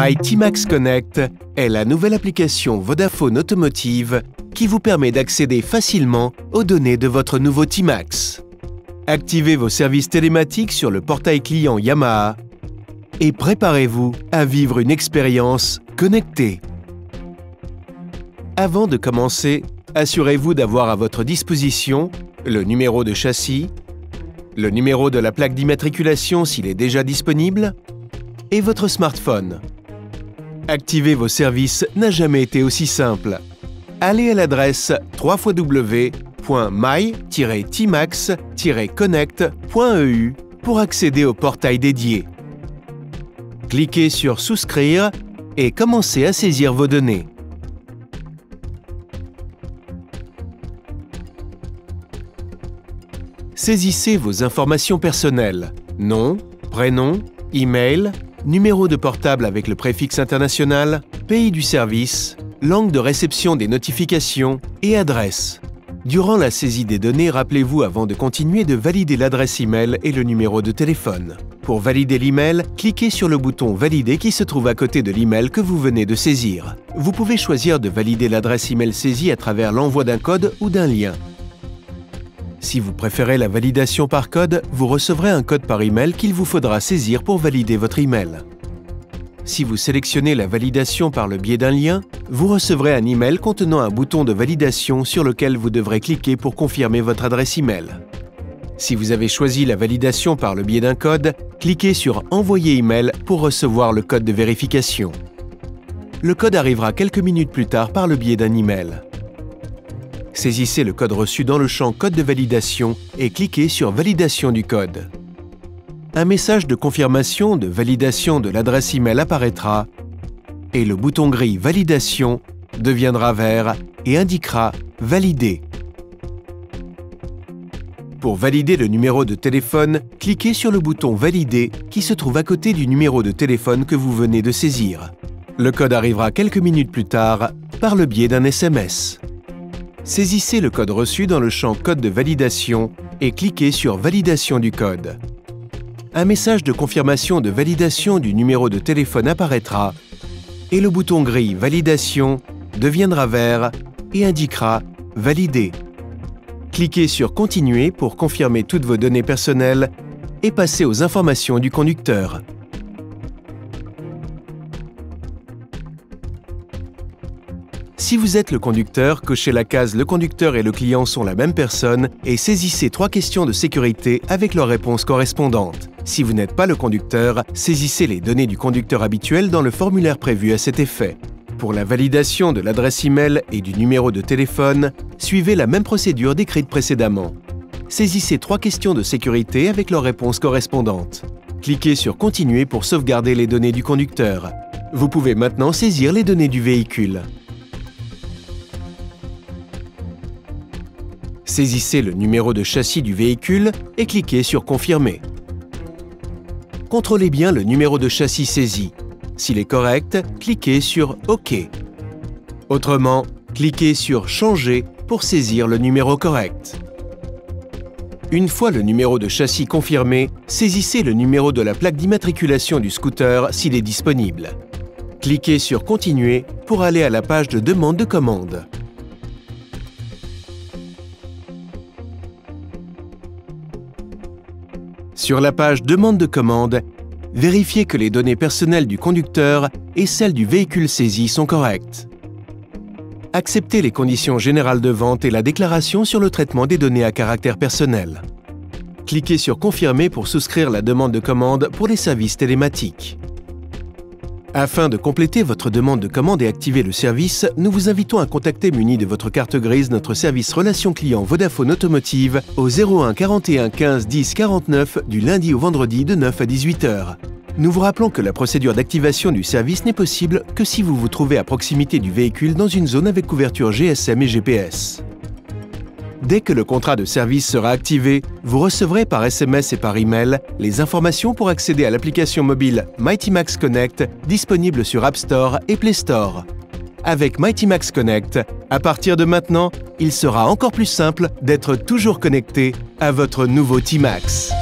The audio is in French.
My T-Max Connect est la nouvelle application Vodafone Automotive qui vous permet d'accéder facilement aux données de votre nouveau T-Max. Activez vos services télématiques sur le portail client Yamaha et préparez-vous à vivre une expérience connectée. Avant de commencer, assurez-vous d'avoir à votre disposition le numéro de châssis, le numéro de la plaque d'immatriculation s'il est déjà disponible et votre smartphone. Activer vos services n'a jamais été aussi simple. Allez à l'adresse www.my-tmax-connect.eu pour accéder au portail dédié. Cliquez sur « Souscrire » et commencez à saisir vos données. Saisissez vos informations personnelles, nom, prénom, email, numéro de portable avec le préfixe international, pays du service, langue de réception des notifications et adresse. Durant la saisie des données, rappelez-vous avant de continuer de valider l'adresse email et le numéro de téléphone. Pour valider l'email, cliquez sur le bouton « Valider » qui se trouve à côté de l'email que vous venez de saisir. Vous pouvez choisir de valider l'adresse email saisie à travers l'envoi d'un code ou d'un lien. Si vous préférez la validation par code, vous recevrez un code par email qu'il vous faudra saisir pour valider votre email. Si vous sélectionnez la validation par le biais d'un lien, vous recevrez un email contenant un bouton de validation sur lequel vous devrez cliquer pour confirmer votre adresse email. Si vous avez choisi la validation par le biais d'un code, cliquez sur « Envoyer email » pour recevoir le code de vérification. Le code arrivera quelques minutes plus tard par le biais d'un email. Saisissez le code reçu dans le champ « Code de validation » et cliquez sur « Validation du code ». Un message de confirmation de validation de l'adresse email apparaîtra et le bouton gris « Validation » deviendra vert et indiquera « Valider ». Pour valider le numéro de téléphone, cliquez sur le bouton « Valider » qui se trouve à côté du numéro de téléphone que vous venez de saisir. Le code arrivera quelques minutes plus tard par le biais d'un SMS. Saisissez le code reçu dans le champ « Code de validation » et cliquez sur « Validation du code ». Un message de confirmation de validation du numéro de téléphone apparaîtra et le bouton gris « Validation » deviendra vert et indiquera « Valider ». Cliquez sur « Continuer » pour confirmer toutes vos données personnelles et passer aux informations du conducteur. Si vous êtes le conducteur, cochez la case « Le conducteur et le client sont la même personne » et saisissez 3 questions de sécurité avec leurs réponses correspondantes. Si vous n'êtes pas le conducteur, saisissez les données du conducteur habituel dans le formulaire prévu à cet effet. Pour la validation de l'adresse email et du numéro de téléphone, suivez la même procédure décrite précédemment. Saisissez 3 questions de sécurité avec leurs réponses correspondantes. Cliquez sur « Continuer » pour sauvegarder les données du conducteur. Vous pouvez maintenant saisir les données du véhicule. Saisissez le numéro de châssis du véhicule et cliquez sur « Confirmer ». Contrôlez bien le numéro de châssis saisi. S'il est correct, cliquez sur « OK ». Autrement, cliquez sur « Changer » pour saisir le numéro correct. Une fois le numéro de châssis confirmé, saisissez le numéro de la plaque d'immatriculation du scooter s'il est disponible. Cliquez sur « Continuer » pour aller à la page de demande de commande. Sur la page « Demande de commande », vérifiez que les données personnelles du conducteur et celles du véhicule saisi sont correctes. Acceptez les conditions générales de vente et la déclaration sur le traitement des données à caractère personnel. Cliquez sur « Confirmer » pour souscrire la demande de commande pour les services télématiques. Afin de compléter votre demande de commande et activer le service, nous vous invitons à contacter muni de votre carte grise notre service Relations Clients Vodafone Automotive au 01 41 15 10 49 du lundi au vendredi de 9 à 18 h. Nous vous rappelons que la procédure d'activation du service n'est possible que si vous vous trouvez à proximité du véhicule dans une zone avec couverture GSM et GPS. Dès que le contrat de service sera activé, vous recevrez par SMS et par email les informations pour accéder à l'application mobile My T-Max Connect disponible sur App Store et Play Store. Avec My T-Max Connect, à partir de maintenant, il sera encore plus simple d'être toujours connecté à votre nouveau T-Max.